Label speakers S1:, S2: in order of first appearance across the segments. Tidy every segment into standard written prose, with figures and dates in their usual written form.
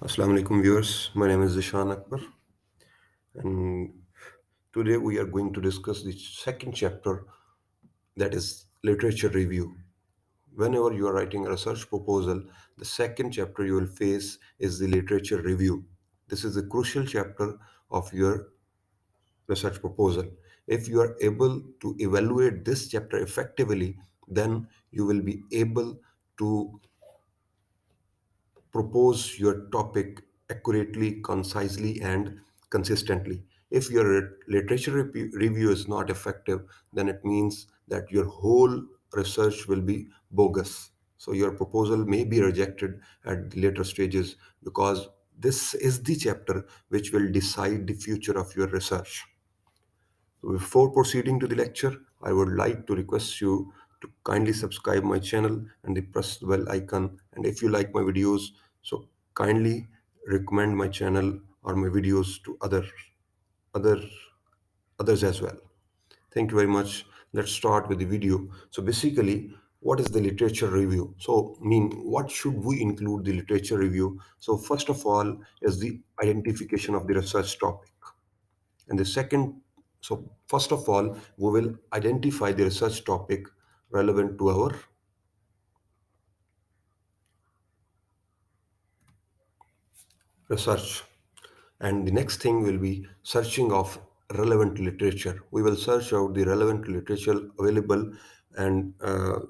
S1: Assalamu alaikum viewers. My name is Zishan Akbar, and today we are going to discuss the second chapter, that is literature review. Whenever you are writing a research proposal, the second chapter you will face is the literature review. This is a crucial chapter of your research proposal. If you are able to evaluate this chapter effectively, then you will be able to propose your topic accurately, concisely, and consistently. If your literature review is not effective, then it means that your whole research will be bogus. So your proposal may be rejected at the later stages because this is the chapter which will decide the future of your research. So before proceeding to the lecture, I would like to request you to kindly subscribe my channel and press the bell icon. And if you like my videos, so kindly recommend my channel or my videos to other others as well. Thank you very much. Let's start with the video. So basically, what is the literature review? So, what should we include the literature review? So, first of all, is the identification of the research topic. And the second, so first of all, we will identify the research topic relevant to our research. And the next thing will be searching of relevant literature. We will search out the relevant literature available, and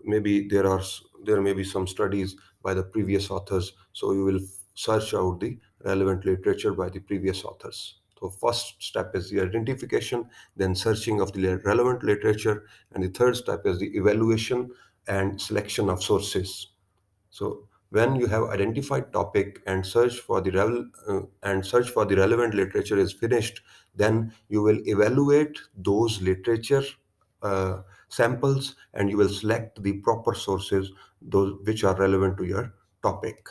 S1: maybe there may be some studies by the previous authors. So we will search out the relevant literature by the previous authors. So first step is the identification, then searching of the relevant literature, and the third step is the evaluation and selection of sources. So when you have identified topic and search for the relevant literature is finished, then you will evaluate those literature uh, samples, and you will select the proper sources, those which are relevant to your topic.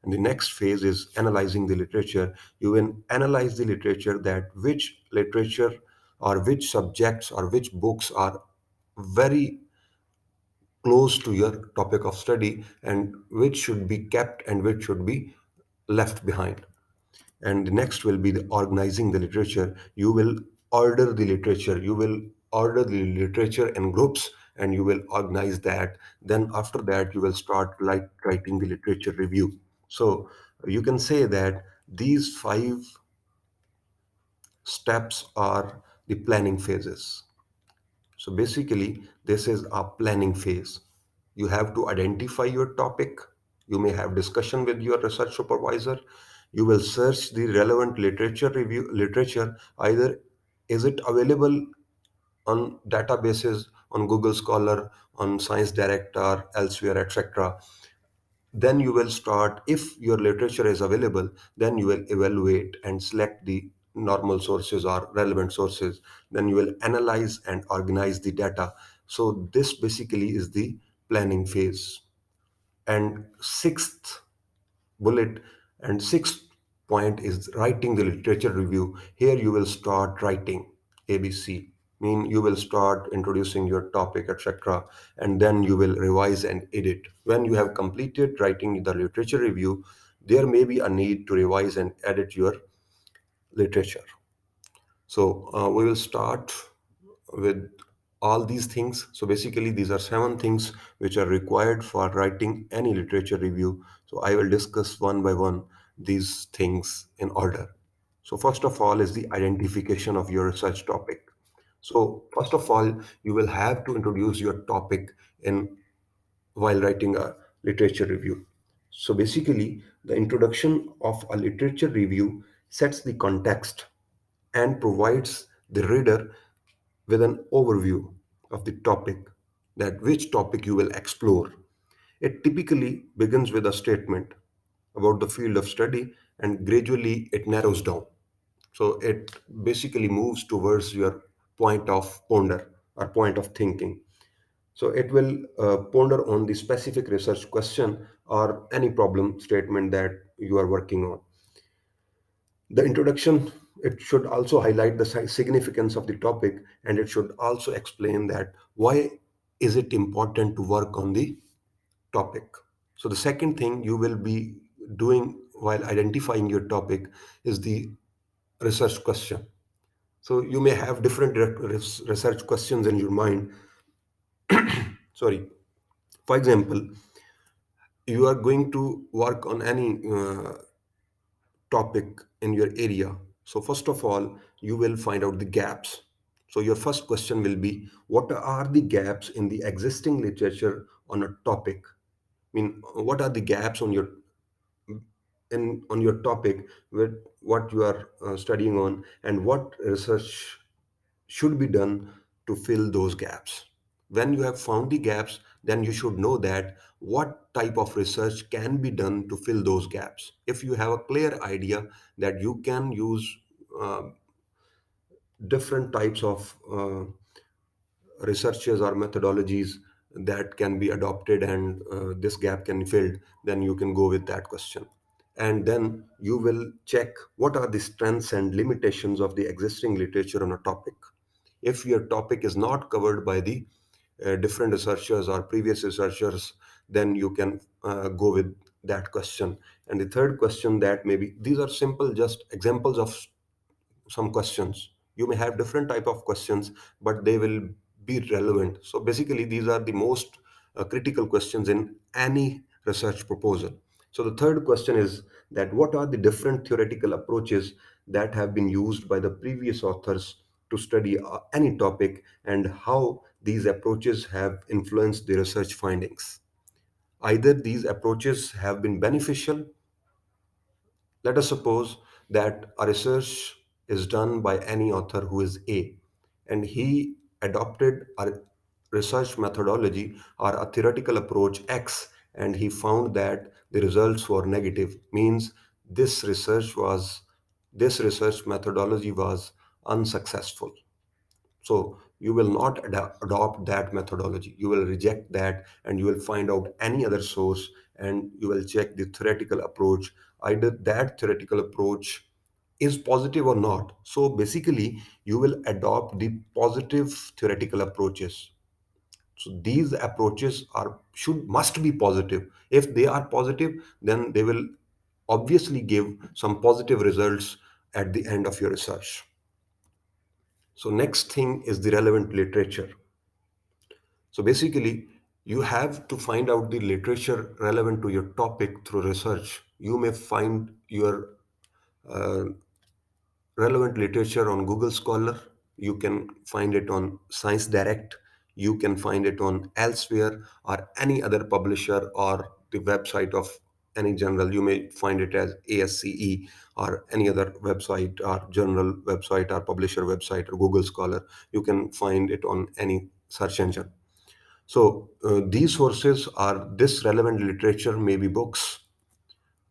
S1: And the next phase is analyzing the literature. You will analyze the literature, that which literature or which subjects or which books are very close to your topic of study, and which should be kept and which should be left behind. And the next will be the organizing the literature. You will order the literature in groups, and you will organize that. Then after that you will start like writing the literature review. So you can say that these five steps are the planning phases. So basically, this is a planning phase. You have to identify your topic. You may have discussion with your research supervisor. You will search the relevant literature. Either is it available on databases, on Google Scholar, on Science Direct, or elsewhere, etc. Then you will start, if your literature is available, then you will evaluate and select the normal sources or relevant sources. Then you will analyze and organize the data. So this basically is the planning phase. And bullet sixth point is writing the literature review. Here you will start writing ABC. You will start introducing your topic, etc., and then you will revise and edit. When you have completed writing the literature review, there may be a need to revise and edit your literature. So we will start with all these things. So basically, these are seven things which are required for writing any literature review. So I will discuss one by one these things in order. So first of all is the identification of your research topic. So first of all, you will have to introduce your topic in while writing a literature review. So basically, the introduction of a literature review sets the context and provides the reader with an overview of the topic, that which topic you will explore. It typically begins with a statement about the field of study, and gradually it narrows down. So it basically moves towards your point of ponder or point of thinking. So it will ponder on the specific research question or any problem statement that you are working on. The introduction, it should also highlight the significance of the topic, and it should also explain that why is it important to work on the topic. So the second thing you will be doing while identifying your topic is the research question. So you may have different research questions in your mind. Sorry. For example, you are going to work on any topic in your area. So first of all, you will find out the gaps. So your first question will be, what are the gaps in the existing literature on a topic? I mean, what are the gaps on your topic with what you are studying on, and what research should be done to fill those gaps? When you have found the gaps, then you should know that what type of research can be done to fill those gaps. If you have a clear idea that you can use uh, different types of researches or methodologies that can be adopted, and this gap can be filled, then you can go with that question. And then you will check what are the strengths and limitations of the existing literature on a topic. If your topic is not covered by the different researchers or previous researchers, then you can go with that question. And the third question, that maybe these are simple just examples of some questions. You may have different type of questions, but they will be relevant. So basically these are the most critical questions in any research proposal. So the third question is that what are the different theoretical approaches that have been used by the previous authors to study any topic, and how these approaches have influenced the research findings. Either these approaches have been beneficial. Let us suppose that a research is done by any author who is A, and he adopted a research methodology or a theoretical approach X, and he found that the results were negative. Means this research methodology was unsuccessful. So you will not adopt that methodology. You will reject that, and you will find out any other source, and you will check the theoretical approach. Either that theoretical approach is positive or not. So basically, you will adopt the positive theoretical approaches. So these approaches are should must be positive. If they are positive, then they will obviously give some positive results at the end of your research. So next thing is the relevant literature. So basically, you have to find out the literature relevant to your topic through research. You may find your uh, relevant literature on Google Scholar. You can find it on Science Direct. You can find it on Elsewhere or any other publisher or the website of any journal. You may find it as ASCE or any other website or journal website or publisher website or Google Scholar. You can find it on any search engine. So these sources are this relevant literature, may be books,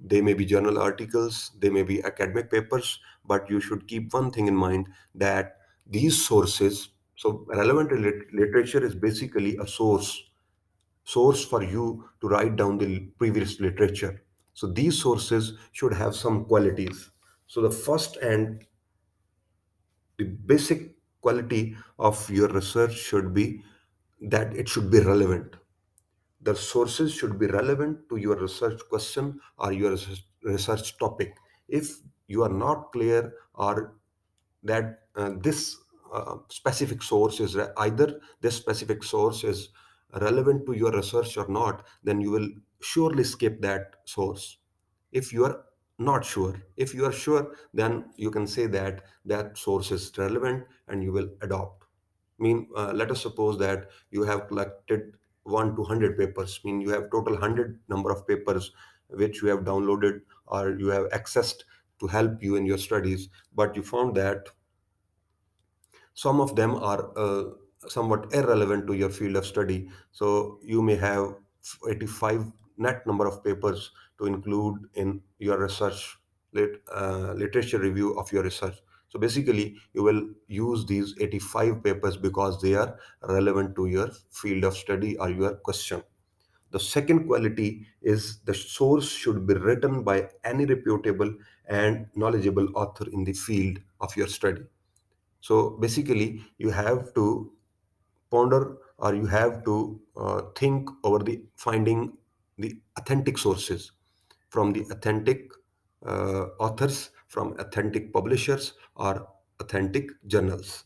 S1: they may be journal articles, they may be academic papers, but you should keep one thing in mind, that these sources, so relevant literature is basically a source for you to write down the previous literature. So these sources should have some qualities. So the first and the basic quality of your research should be that it should be relevant. The sources should be relevant to your research question or your research topic. If you are not clear, or that this specific source is either this specific source is relevant to your research or not, then you will surely skip that source. If you are not sure, if you are sure, then you can say that that source is relevant and you will adopt. Let us suppose that you have collected 1 to 100 papers. You have total 100 number of papers which you have downloaded or you have accessed to help you in your studies, but you found that some of them are somewhat irrelevant to your field of study. So you may have 85 net number of papers to include in your research literature review of your research. So basically, you will use these 85 papers because they are relevant to your field of study or your question. The second quality is the source should be written by any reputable and knowledgeable author in the field of your study. So basically, you have to ponder, or you have to think over the finding the authentic sources from the authentic. authors from authentic publishers or authentic journals.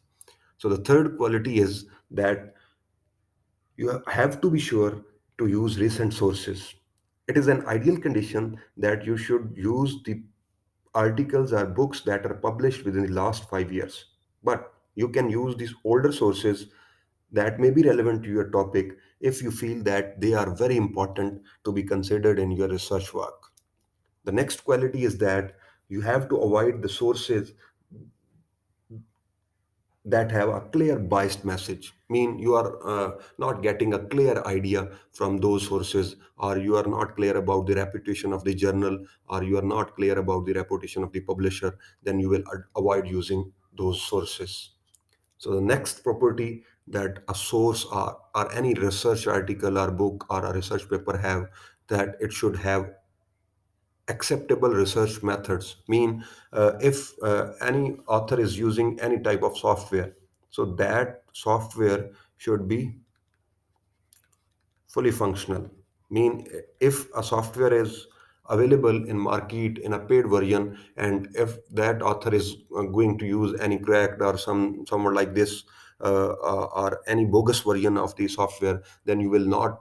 S1: So the third quality is that you have to be sure to use recent sources. It is an ideal condition that you should use the articles or books that are published within the last 5 years. But you can use these older sources that may be relevant to your topic if you feel that they are very important to be considered in your research work. The next quality is that you have to avoid the sources that have a clear biased message. Mean you are not getting a clear idea from those sources, or you are not clear about the reputation of the journal, or you are not clear about the reputation of the publisher, then you will avoid using those sources. So the next property that a source or any research article or book or a research paper have, that it should have acceptable research methods. Mean if any author is using any type of software, so that software should be fully functional. Mean if a software is available in market in a paid version, and if that author is going to use any cracked or somewhere like this, or any bogus version of the software, then you will not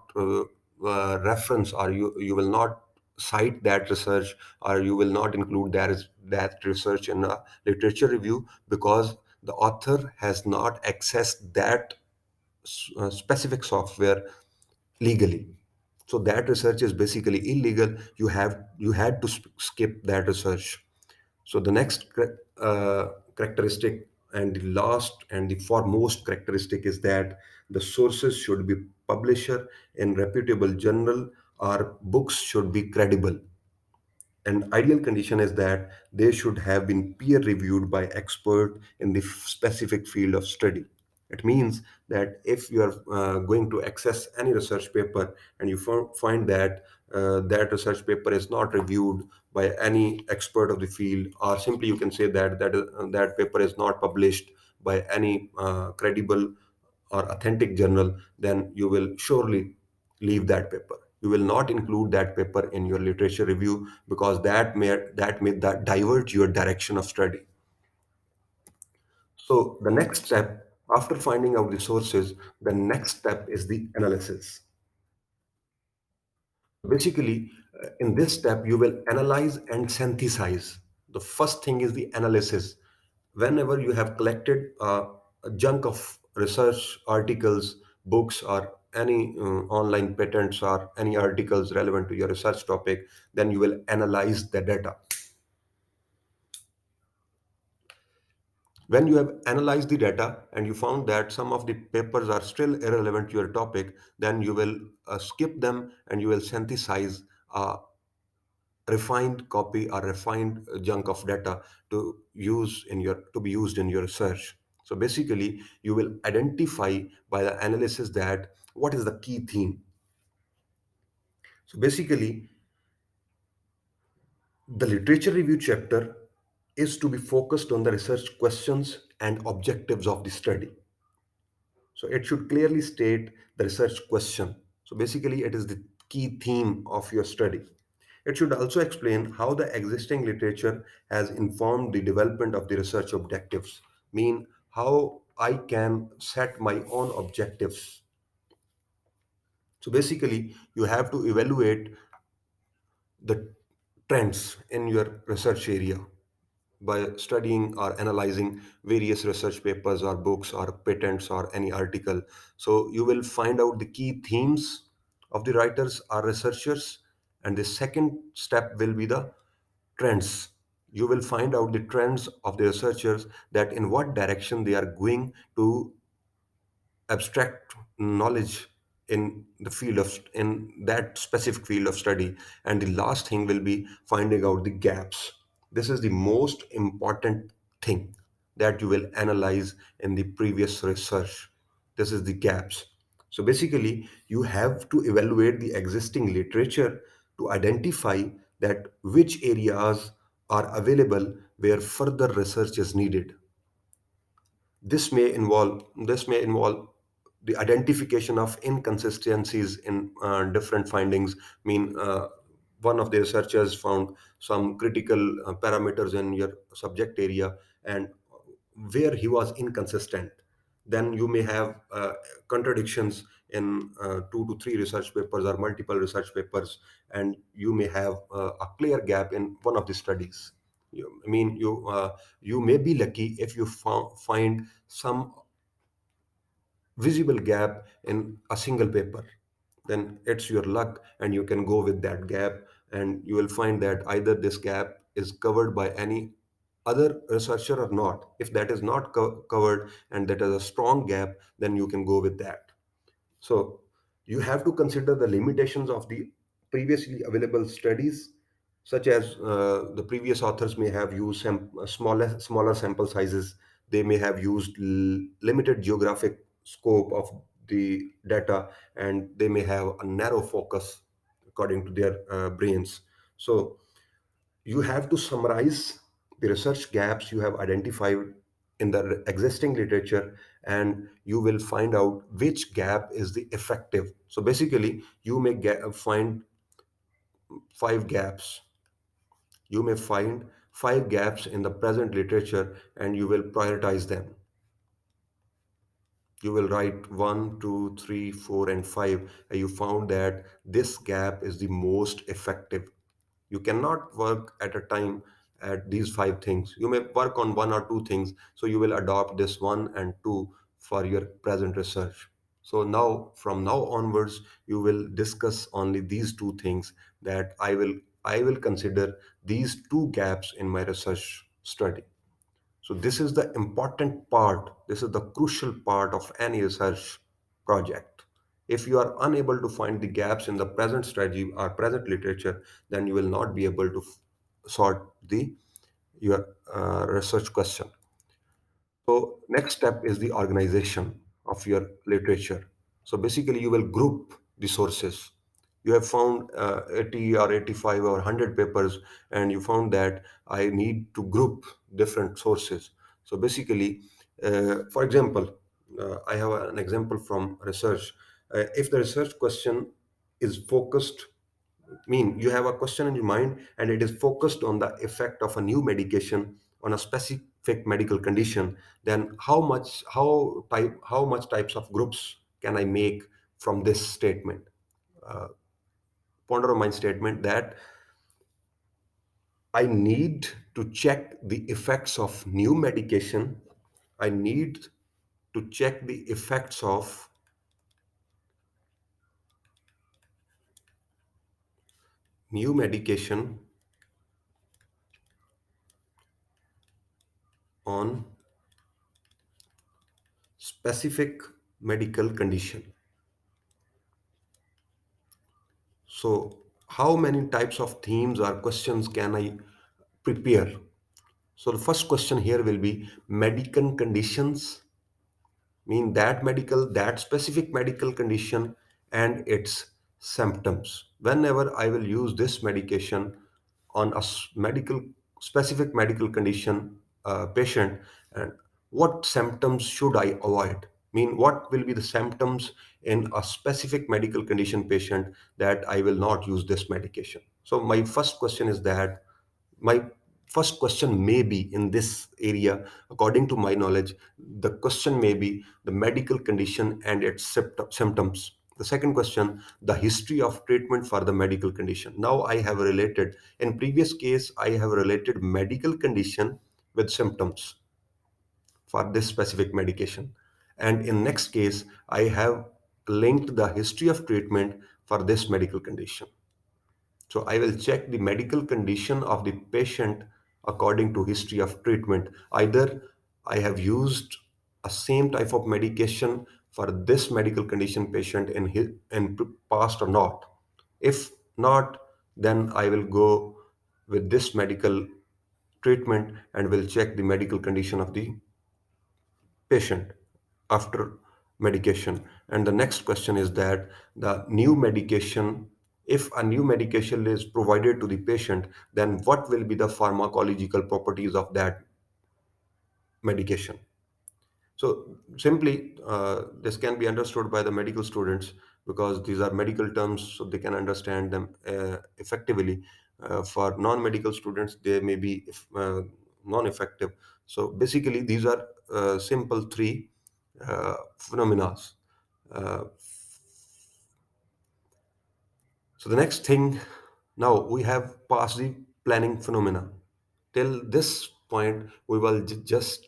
S1: reference, or you will not cite that research, or you will not include that research in a literature review, because the author has not accessed that specific software legally. So that research is basically illegal. You had to skip that research. So the next characteristic, and the last and the foremost characteristic, is that the sources should be publisher in reputable journal, or books should be credible. An ideal condition is that they should have been peer reviewed by expert in the specific field of study. It means that if you are going to access any research paper, and you find that that research paper is not reviewed by any expert of the field, or simply you can say that that paper is not published by any credible or authentic journal, then you will surely leave that paper. You will not include that paper in your literature review, because that divert your direction of study. So the next step, after finding out the sources, the next step is the analysis. Basically, in this step, you will analyze and synthesize. The first thing is the analysis. Whenever you have collected a chunk of research articles, books, or any online patents or any articles relevant to your research topic, then you will analyze the data. When you have analyzed the data and you found that some of the papers are still irrelevant to your topic, then you will skip them, and you will synthesize a refined copy or refined chunk of data to be used in your research. So basically, you will identify by the analysis that what is the key theme. So basically, the literature review chapter is to be focused on the research questions and objectives of the study. So it should clearly state the research question. So basically, it is the key theme of your study. It should also explain how the existing literature has informed the development of the research objectives, mean how I can set my own objectives. So basically, you have to evaluate the trends in your research area by studying or analyzing various research papers or books or patents or any article. So you will find out the key themes of the writers or researchers. And the second step will be the trends. You will find out the trends of the researchers, that in what direction they are going to abstract knowledge in that specific field of study. And the last thing will be finding out the gaps. This is the most important thing that you will analyze in the previous research. This is the gaps. So basically, you have to evaluate the existing literature to identify that which areas are available where further research is needed. This may involve the identification of inconsistencies in different findings. Mean one of the researchers found some critical parameters in your subject area, and where he was inconsistent. Then you may have contradictions in 2 to 3 research papers or multiple research papers, and you may have a clear gap in one of the studies. You may be lucky if you find some visible gap in a single paper. Then it's your luck, and you can go with that gap, and you will find that either this gap is covered by any other researcher or not. If that is not covered and that is a strong gap, then you can go with that. So you have to consider the limitations of the previously available studies, such as the previous authors may have used smaller sample sizes. They may have used limited geographic scope of the data, and they may have a narrow focus according to their brains. So you have to summarize the research gaps you have identified in the existing literature, and you will find out which gap is the effective. So basically you may find 5 gaps. You may find 5 gaps in the present literature, and you will prioritize them. You will write 1, 2, 3, 4, and 5, and you found that this gap is the most effective. You cannot work at a time at these 5 things. You may work on 1 or 2 things, so you will adopt this 1 and 2 for your present research. So now, from now onwards, you will discuss only these 2 things, that I will consider these 2 gaps in my research study. So this is the important part. This is the crucial part of any research project. If you are unable to find the gaps in the present strategy or present literature, then you will not be able to sort the your research question. So next step is the organization of your literature. So basically you will group the sources. You have found 80 or 85 or 100 papers, and you found that I need to group different sources. So basically, for example, I have an example from research. If the research question is focused, mean you have a question in your mind and it is focused on the effect of a new medication on a specific medical condition, then how much types of groups can I make from this statement? uh, Ponder on my statement that I need to check the effects of new medication. I need to check the effects of new medication on specific medical condition. So, how many types of themes or questions can I prepare? So, the first question here will be medical conditions, mean that specific medical condition and its symptoms. Whenever I will use this medication on a medical specific medical condition patient, and what symptoms should I avoid? Mean what will be the symptoms in a specific medical condition patient that I will not use this medication? So my first question is that my first question may be in this area. According to my knowledge, the question may be the medical condition and its symptoms. The second question, the history of treatment for the medical condition. Now I have related, in previous case I have related medical condition with symptoms for this specific medication, and in next case I have linked the history of treatment for this medical condition. So I will check the medical condition of the patient according to history of treatment. Either I have used a same type of medication for this medical condition patient in past or not. If not, then I will go with this medical treatment and will check the medical condition of the patient after medication. And the next question is that the new medication, if a new medication is provided to the patient, then what will be the pharmacological properties of that medication? So simply, this can be understood by the medical students. because these are medical terms, so they can understand them effectively. For non-medical students, they may be non-effective. So basically, these are simple three phenomena. Uh, so the next thing, now we have passed the planning phenomena. Till this point, we will just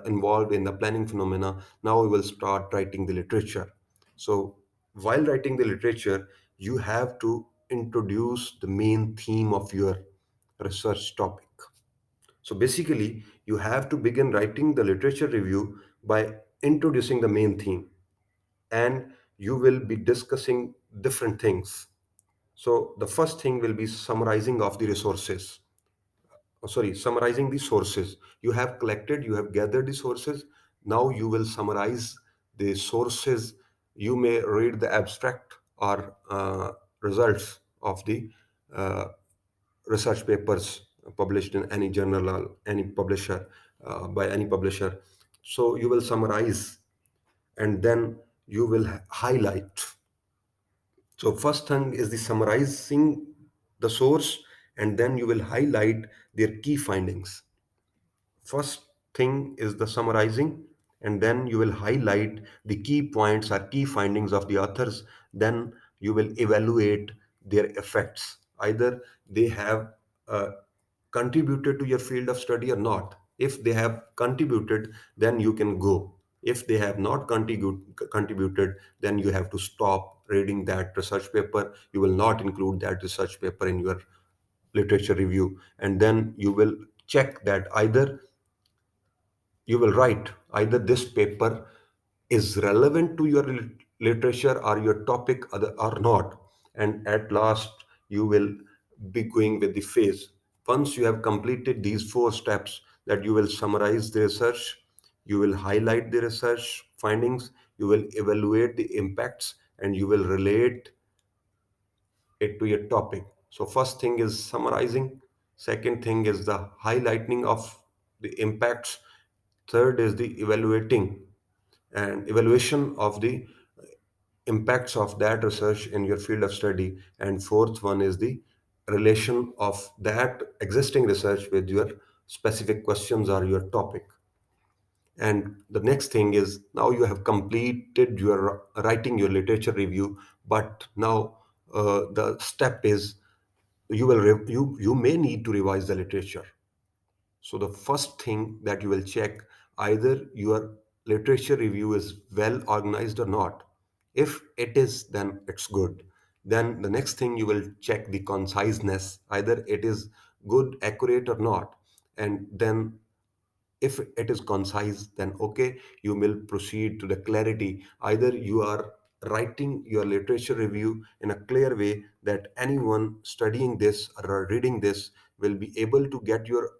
S1: involved in the planning phenomena. Now we will start writing the literature. So while writing the literature, you have to introduce the main theme of your research topic. So basically, you have to begin writing the literature review by introducing the main theme, and you will be discussing different things. So the first thing will be summarizing of the resources. Summarizing the sources. You have collected, you have gathered the sources. Now you will summarize the sources. You may read the abstract or results of the uh, research papers published in any journal or any publisher, by any publisher. So you will summarize, and then you will highlight. So first thing is the summarizing the source, and then you will highlight their key findings. First thing is the summarizing, and then you will highlight the key points or key findings of the authors. Then you will evaluate their effects. Either they have uh, contributed to your field of study or not. If they have contributed, then you can go. If they have not contributed, then you have to stop reading that research paper. You will not include that research paper in your literature review, and then you will check that either you will write either this paper is relevant to your literature or your topic or not. And at last you will be going with the phase. Once you have completed these four steps, that you will summarize the research, you will highlight the research findings, you will evaluate the impacts, and you will relate it to your topic. So first thing is summarizing, second thing is the highlighting of the impacts, third is the evaluating and evaluation of the impacts of that research in your field of study, and fourth one is the relation of that existing research with your specific questions or your topic. And the next thing is, now you have completed your writing your literature review, but now the step is you may need to revise the literature. So the first thing that you will check, either your literature review is well organized or not. If it is, then it's good. Then the next thing you will check the conciseness, either it is good, accurate or not. And then if it is concise, then okay, you will proceed to the clarity. Either you are writing your literature review in a clear way that anyone studying this or reading this will be able to get your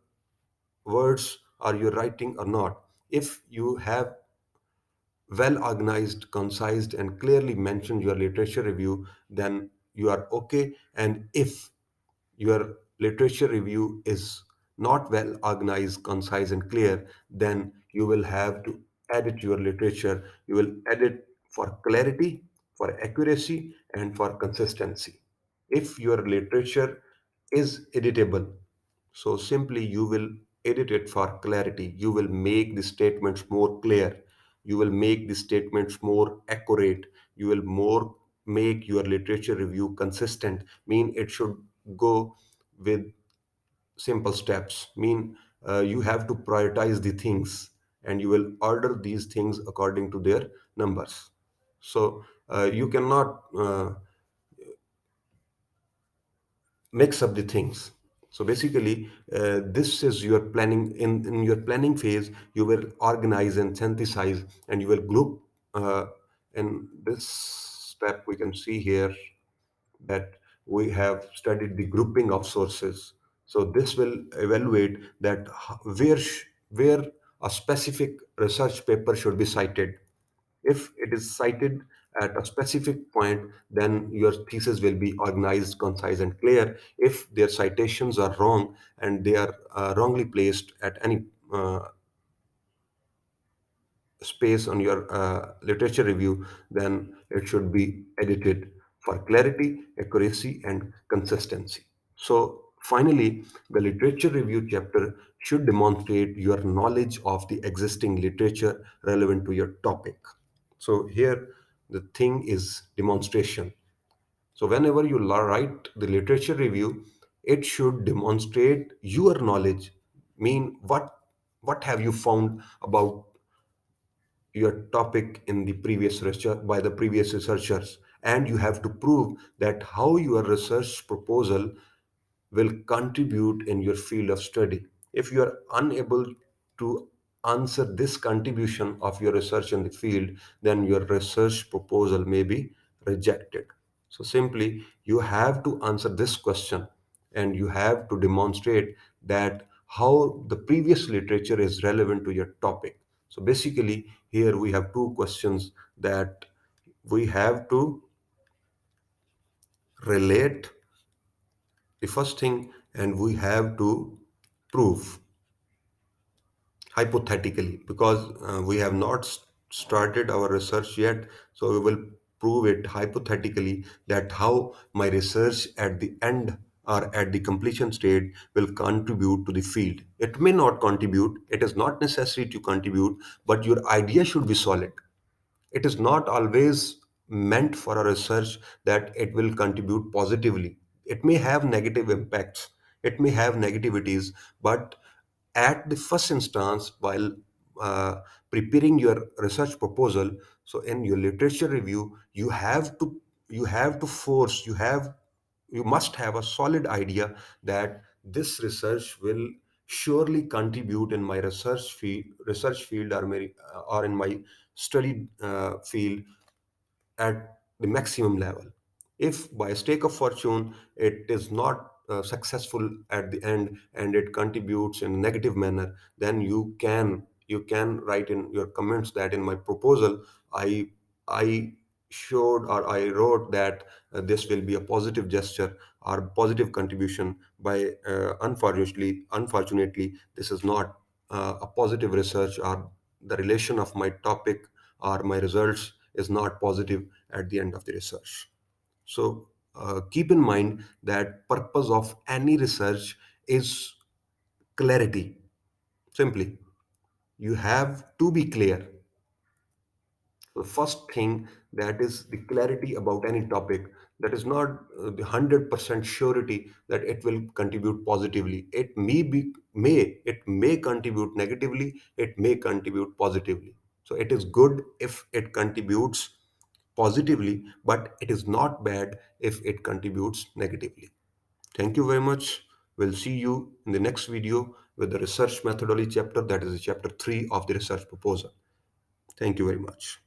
S1: words or your writing or not. If you have well organized, concise, and clearly mentioned your literature review, then you are okay. And if your literature review is not well organized, concise, and clear, then you will have to edit your literature. You will edit for clarity, for accuracy, and for consistency. If your literature is editable, so simply you will edit it for clarity. You will make the statements more clear. You will make the statements more accurate. You will more make your literature review consistent. Mean it should go with simple steps. Mean you have to prioritize the things, and you will order these things according to their numbers. So you cannot mix up the things. So basically, this is your planning. In your planning phase, you will organize and synthesize, and you will group. In this step, we can see here that we have studied the grouping of sources. So this will evaluate that where a specific research paper should be cited. If it is cited at a specific point, then your thesis will be organized, concise, and clear. If their citations are wrong and they are wrongly placed at any space on your literature review, then it should be edited for clarity, accuracy, and consistency. So, finally, the literature review chapter should demonstrate your knowledge of the existing literature relevant to your topic. So, here the thing is demonstration. So, whenever you write the literature review, it should demonstrate your knowledge. Mean what have you found about your topic in the previous research by the previous researchers, and you have to prove that how your research proposal will contribute in your field of study. If you are unable to answer this contribution of your research in the field, then your research proposal may be rejected. So simply, you have to answer this question, and you have to demonstrate that how the previous literature is relevant to your topic. So basically, here we have two questions that we have to relate the first thing, and we have to prove hypothetically, because we have not started our research yet. So we will prove it hypothetically that how my research at the end or at the completion stage will contribute to the field. It may not contribute, it is not necessary to contribute, but your idea should be solid. It is not always meant for a research that it will contribute positively. It may have negative impacts, it may have negativities, but at the first instance, while uh, preparing your research proposal, so in your literature review, you must have a solid idea that this research will surely contribute in my research field, or in my study field at the maximum level. If by stake of fortune it is not successful at the end and it contributes in a negative manner, then you can write in your comments that in my proposal I showed or I wrote that this will be a positive gesture or positive contribution. By unfortunately, this is not a positive research, or the relation of my topic or my results is not positive at the end of the research. So keep in mind that purpose of any research is clarity. Simply, you have to be clear. The first thing, that is the clarity about any topic. That is not the 100% surety that it will contribute positively. It may contribute negatively, it may contribute positively. So it is good if it contributes positively, but it is not bad if it contributes negatively. Thank you very much. We'll see you in the next video with the research methodology chapter, that is chapter 3 of the research proposal. Thank you very much.